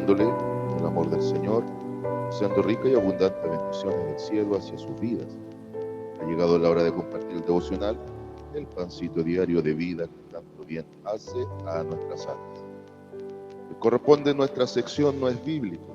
saludándoles en el amor del Señor, deseando rica y abundante bendiciones del cielo hacia sus vidas. Ha llegado la hora de compartir el devocional, el pancito diario de vida que tanto bien hace a nuestras almas. Que corresponde nuestra sección no es bíblico,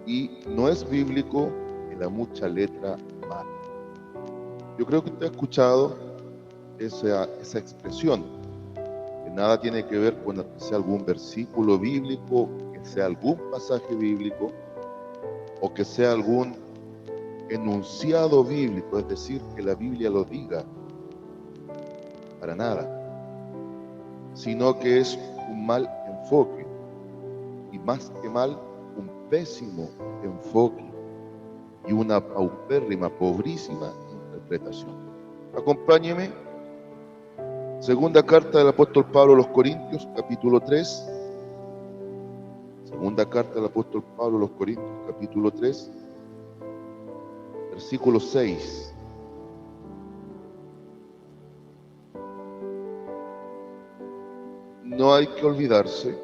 y no es bíblico en la mucha letra mata. Yo creo que usted ha escuchado esa expresión, que nada tiene que ver con que sea algún versículo bíblico, que sea algún pasaje bíblico, o que sea algún enunciado bíblico, es decir, que la Biblia lo diga, para nada, sino que es un mal enfoque, y más que mal, un pésimo enfoque, y una paupérrima, pobrísima interpretación. Acompáñeme, segunda carta del apóstol Pablo a los Corintios, capítulo 3, segunda carta del apóstol Pablo a los Corintios, capítulo 3, versículo 6. No hay que olvidarse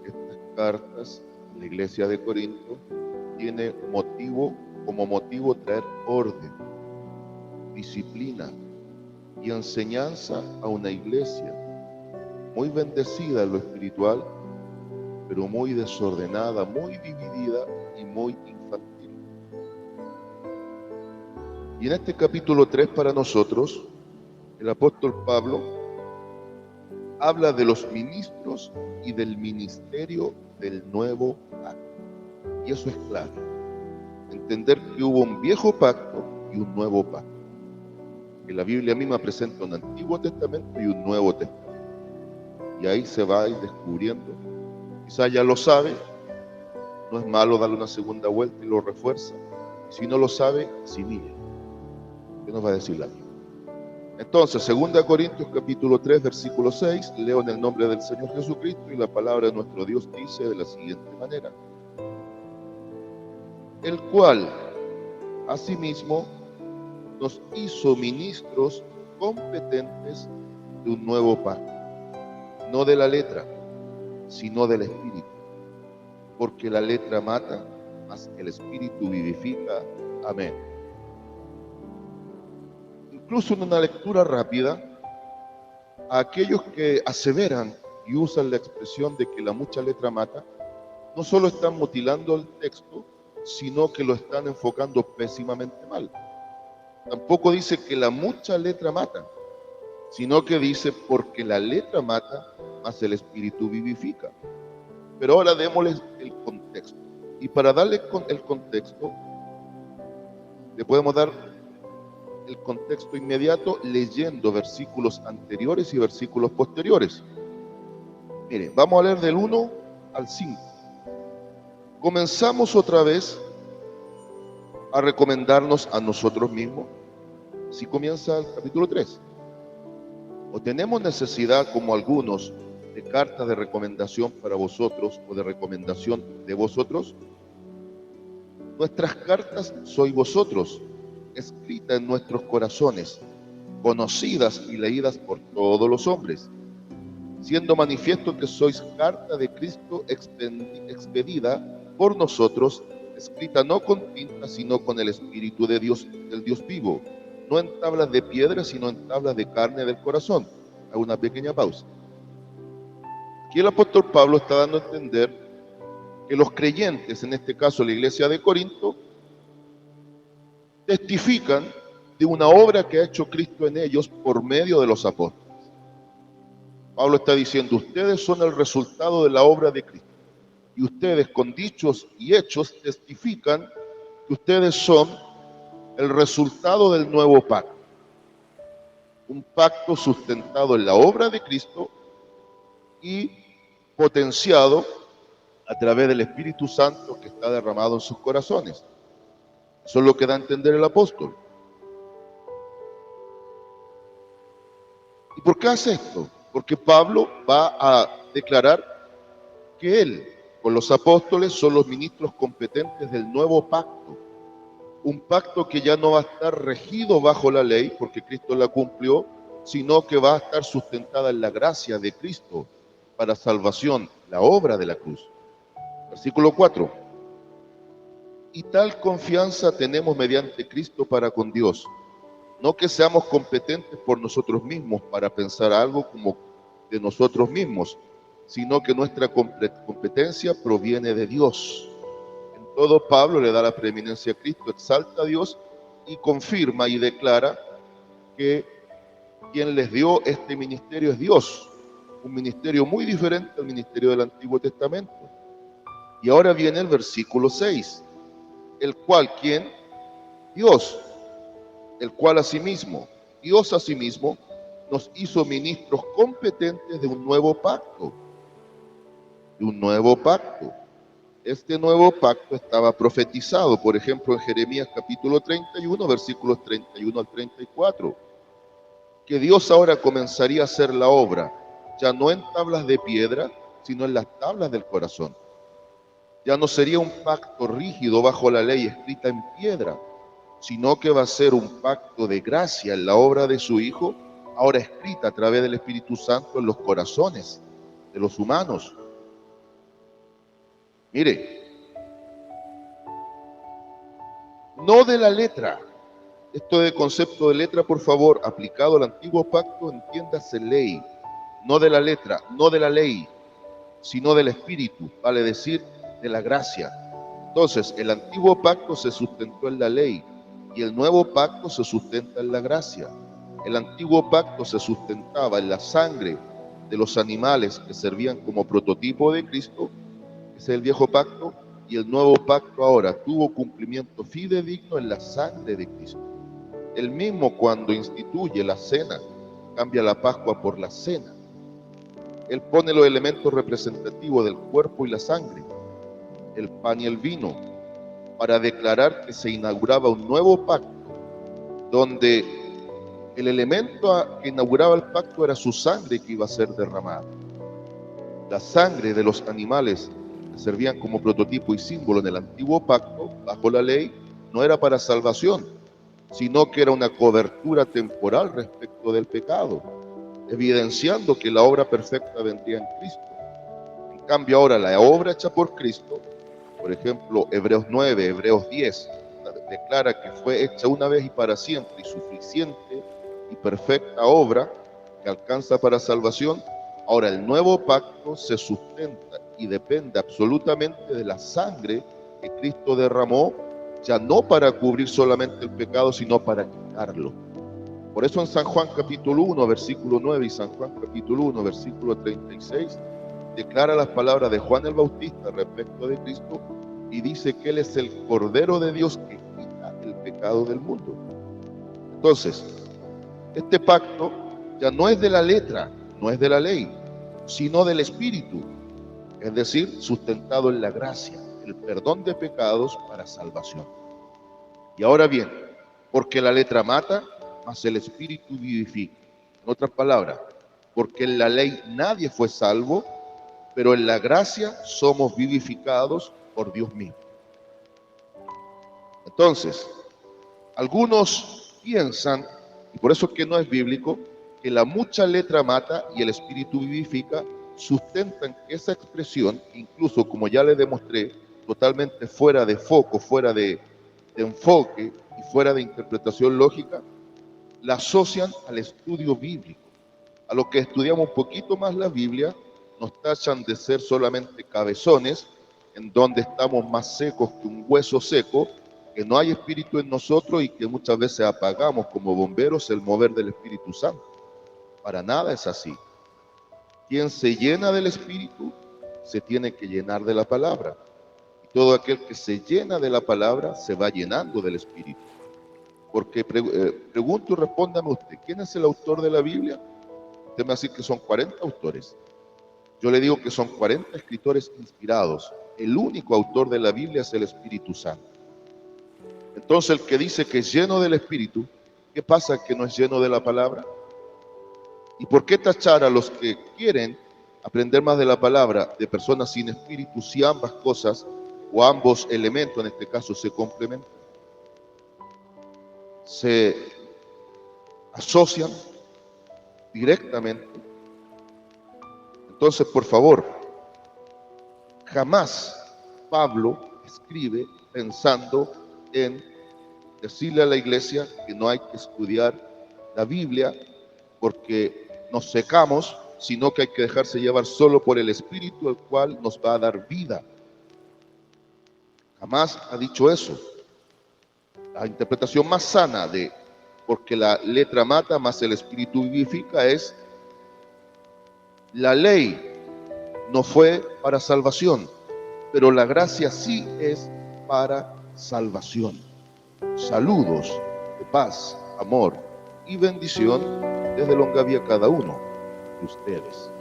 que estas cartas, la iglesia de Corinto, tiene como motivo traer orden, disciplina y enseñanza a una iglesia muy bendecida en lo espiritual, pero muy desordenada, muy dividida y muy infantil. Y en este capítulo 3 para nosotros, el apóstol Pablo habla de los ministros y del ministerio del nuevo pacto. Y eso es clave. Entender que hubo un viejo pacto y un nuevo pacto. Que la Biblia misma presenta un Antiguo Testamento y un Nuevo Testamento. Y ahí se va a ir descubriendo. Quizás ya lo sabe, no es malo darle una segunda vuelta y lo refuerza. Si no lo sabe, asimile. ¿Qué nos va a decir la Biblia? Entonces, 2 Corintios capítulo 3, versículo 6, leo en el nombre del Señor Jesucristo, y la palabra de nuestro Dios dice de la siguiente manera: el cual, asimismo, nos hizo ministros competentes de un nuevo pacto, no de la letra, sino del Espíritu, porque la letra mata, mas el Espíritu vivifica. Amén. Incluso en una lectura rápida, a aquellos que aseveran y usan la expresión de que la mucha letra mata, no solo están mutilando el texto, sino que lo están enfocando pésimamente mal. Tampoco dice que la mucha letra mata, sino que dice porque la letra mata, mas el Espíritu vivifica. Pero ahora démosles el contexto. Y para darle el contexto, le podemos dar el contexto inmediato leyendo versículos anteriores y versículos posteriores. Mire, vamos a leer del 1 al 5. Comenzamos otra vez a recomendarnos a nosotros mismos. Así comienza el capítulo 3. O tenemos necesidad, como algunos, de cartas de recomendación para vosotros o de recomendación de vosotros. Nuestras cartas sois vosotros, escritas en nuestros corazones, conocidas y leídas por todos los hombres, siendo manifiesto que sois carta de Cristo expedida por nosotros, escrita no con tinta, sino con el Espíritu de Dios, del Dios vivo, no en tablas de piedra, sino en tablas de carne del corazón. Hago una pequeña pausa. Aquí el apóstol Pablo está dando a entender que los creyentes, en este caso la iglesia de Corinto, testifican de una obra que ha hecho Cristo en ellos por medio de los apóstoles. Pablo está diciendo: ustedes son el resultado de la obra de Cristo, y ustedes con dichos y hechos testifican que ustedes son el resultado del nuevo pacto, un pacto sustentado en la obra de Cristo y potenciado a través del Espíritu Santo que está derramado en sus corazones. Eso es lo que da a entender el apóstol. ¿Y por qué hace esto? Porque Pablo va a declarar que él, con los apóstoles, son los ministros competentes del nuevo pacto. Un pacto que ya no va a estar regido bajo la ley, porque Cristo la cumplió, sino que va a estar sustentada en la gracia de Cristo para salvación la obra de la cruz. Versículo 4. Y tal confianza tenemos mediante Cristo para con Dios. No que seamos competentes por nosotros mismos para pensar algo como de nosotros mismos, sino que nuestra competencia proviene de Dios. En todo Pablo le da la preeminencia a Cristo, exalta a Dios y confirma y declara que quien les dio este ministerio es Dios. Un ministerio muy diferente al ministerio del Antiguo Testamento. Y ahora viene el versículo 6. El cual, ¿quién? Dios. El cual asimismo, Dios asimismo, nos hizo ministros competentes de un nuevo pacto. De un nuevo pacto. Este nuevo pacto estaba profetizado, por ejemplo, en Jeremías capítulo 31, versículos 31 al 34. Que Dios ahora comenzaría a hacer la obra, ya no en tablas de piedra, sino en las tablas del corazón. Ya no sería un pacto rígido bajo la ley escrita en piedra, sino que va a ser un pacto de gracia en la obra de su Hijo, ahora escrita a través del Espíritu Santo en los corazones de los humanos. Mire, no de la letra. Esto de concepto de letra, por favor, aplicado al antiguo pacto, entiéndase ley. No de la letra, no de la ley, sino del Espíritu, vale decir, de la gracia. Entonces, el antiguo pacto se sustentó en la ley y el nuevo pacto se sustenta en la gracia. El antiguo pacto se sustentaba en la sangre de los animales que servían como prototipo de Cristo, ese es el viejo pacto, y el nuevo pacto ahora tuvo cumplimiento fidedigno en la sangre de Cristo. Él mismo, cuando instituye la cena, cambia la Pascua por la cena. Él pone los elementos representativos del cuerpo y la sangre, el pan y el vino, para declarar que se inauguraba un nuevo pacto, donde el elemento que inauguraba el pacto era su sangre que iba a ser derramada. La sangre de los animales que servían como prototipo y símbolo en el antiguo pacto, bajo la ley, no era para salvación, sino que era una cobertura temporal respecto del pecado, evidenciando que la obra perfecta vendría en Cristo. En cambio ahora la obra hecha por Cristo, por ejemplo Hebreos 9, Hebreos 10, declara que fue hecha una vez y para siempre y suficiente y perfecta obra que alcanza para salvación. Ahora el nuevo pacto se sustenta y depende absolutamente de la sangre que Cristo derramó, ya no para cubrir solamente el pecado, sino para quitarlo. Por eso en San Juan capítulo 1, versículo 9 y San Juan capítulo 1, versículo 36, declara las palabras de Juan el Bautista respecto de Cristo y dice que Él es el Cordero de Dios que quita el pecado del mundo. Entonces, este pacto ya no es de la letra, no es de la ley, sino del Espíritu, es decir, sustentado en la gracia, el perdón de pecados para salvación. Y ahora bien, porque la letra mata, mas el Espíritu vivifica. En otras palabras, porque en la ley nadie fue salvo, pero en la gracia somos vivificados por Dios mismo. Entonces, algunos piensan, y por eso es que no es bíblico, que la mucha letra mata y el Espíritu vivifica, sustentan que esa expresión, incluso como ya les demostré, totalmente fuera de foco, fuera de enfoque y fuera de interpretación lógica, la asocian al estudio bíblico. A los que estudiamos un poquito más la Biblia, nos tachan de ser solamente cabezones, en donde estamos más secos que un hueso seco, que no hay espíritu en nosotros y que muchas veces apagamos como bomberos el mover del Espíritu Santo. Para nada es así. Quien se llena del Espíritu se tiene que llenar de la palabra. Y todo aquel que se llena de la palabra se va llenando del Espíritu. Porque pregunto y respóndame usted, ¿quién es el autor de la Biblia? Usted me va a decir que son 40 autores. Yo le digo que son 40 escritores inspirados. El único autor de la Biblia es el Espíritu Santo. Entonces el que dice que es lleno del Espíritu, ¿qué pasa que no es lleno de la palabra? ¿Y por qué tachar a los que quieren aprender más de la palabra de personas sin espíritu si ambas cosas o ambos elementos en este caso se complementan? Se asocian directamente. Entonces, por favor, Jamás Pablo escribe pensando en decirle a la iglesia que no hay que estudiar la Biblia porque nos secamos, sino que hay que dejarse llevar solo por el Espíritu, el cual nos va a dar vida. Jamás ha dicho eso. La interpretación más sana de porque la letra mata, más el Espíritu vivifica, es: la ley no fue para salvación, pero la gracia sí es para salvación. Saludos de paz, amor y bendición desde Longavía cada uno de ustedes.